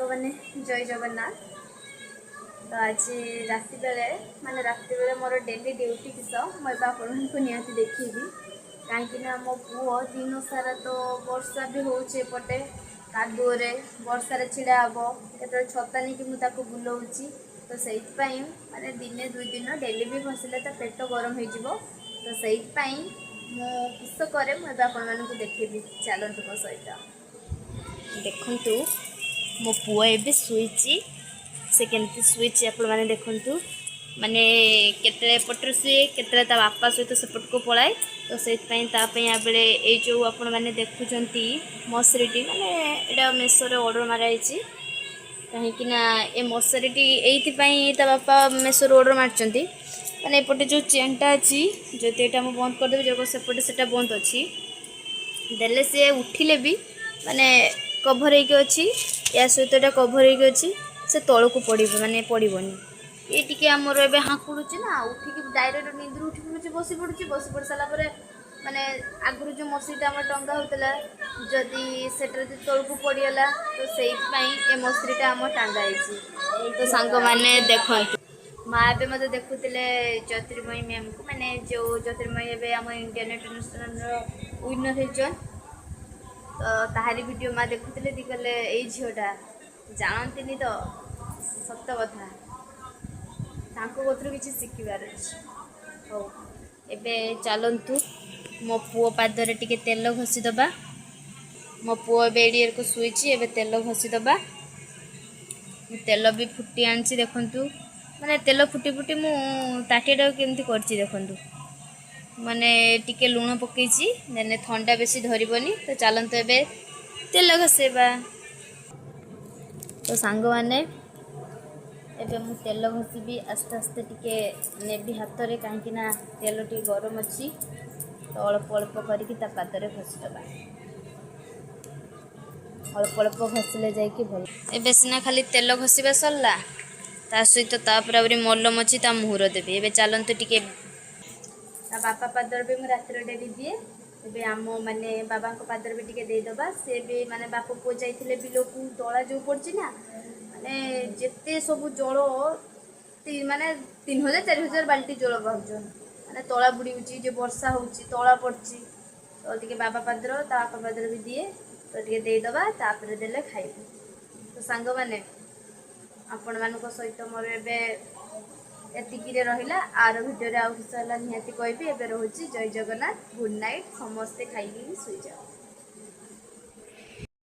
मैंने जय जगन्नाथ। तो आज राति बेले माने राति बेले मोर डेली ड्यूटी किस मुझे आपको निहाती देखी कहीं मो पुओ दिन सारा तो वर्षा भी होपटे कादुअरे वर्षार छिड़ा हे केत छता नहीं कि मुझे बुलाऊँगी तो से माने दिने दुई दिन डेली भी घसिले तो पेट गरम हो तो से किस कै मुझे आपको देखेबी चलतु मो सहित देखु मो पुओ ए शुई से केमती शुई आपण मैंने देखु माने केतले पटर शुए केतले ता बापा सहित सेपट को पलाए तो से बेले ये जो आपण मैंने देखुं मसरीटी माने एटा मेसोरे ऑर्डर माराई कहीं ए मसरीटी ये बापा मेसोर ऑर्डर मार्चंती माने एपटे जो चेनटा अच्छी जदि यहाँ मुझे बंद करदेवी जो सेपटे से बंद अच्छी देले सी उठिले भी माने कभर होगी या सहित एटा कभर होगी से तल को पड़ माने पड़ोनी ये टी आमर ए हाँकुड़ी ना उठिकी डायरेक्ट निंद्र उठी पड़ुची बसी पड़ सारापर माने आगुरी जो मसरीटा आम टंगा होता जदि से तल को पड़गला तो से मसरीटा आम टांगाई तो सांग मैंने देख माँ ए मत देखुले ज्योतिर्मयी मैम को माने जो ज्योतिर्मयी ए आम इंडियन इंटरनेशनल विनर होचन तो ताहारी वीडियो माँ देखुले दी कहले ये झीटा जानती तो सत कथा कतरू किसी शिखबार हो एबे चलतु मो पुओ पादरे टिके तेल घसीदबा मो पुओ एडियर को शुई एबे तेल घसीदबा तेल भी फुटी आनी देखु माने तेल फुटी फुटी मु ताटिया केमती करछि देखु माने टिके लुण पकईची देने ठंडा बेसी धरबनी तो चलतु एबे तेल घसेबा तो सांग माने एबे मु तेल घसीबी आस्ते आस्ते टिके नेबी हाथ रे कहीं तेल टी गरम अच्छी तो अल्प अल्प करके पादरे घसीदबा अल्प अल्प घसिले जाइए भल एबे सिना खाली तेल घसीबा सरला ता सहित तापर मलम अच्छी ता मुहर देवी एबे चलतु टिके बापा पादर भी मुझे रातिर डेली दिए एबे आम माने बाबा पादर भी टिके देदबा से भी माने बाप पुओ जाइथिले बिलकू तला जो पड़ची ना माने जेते सब जल माने 3000-4000 बाल्टी जल बाहर माने तला बुड़ी जो वर्षा होची तला पड़ची तो टिके बाबा पादर ता बापा पादर भी दिए तो टिके देदबा तापर देले खाइबू तो सांग माने आपण मानक सहित मोर एबे एतिकी रहिला आर वीडियो आउ किस निहाती कहबी एबे रोची जय जगन्नाथ गुड नाइट समस्ते खाइकी सुई जाओ।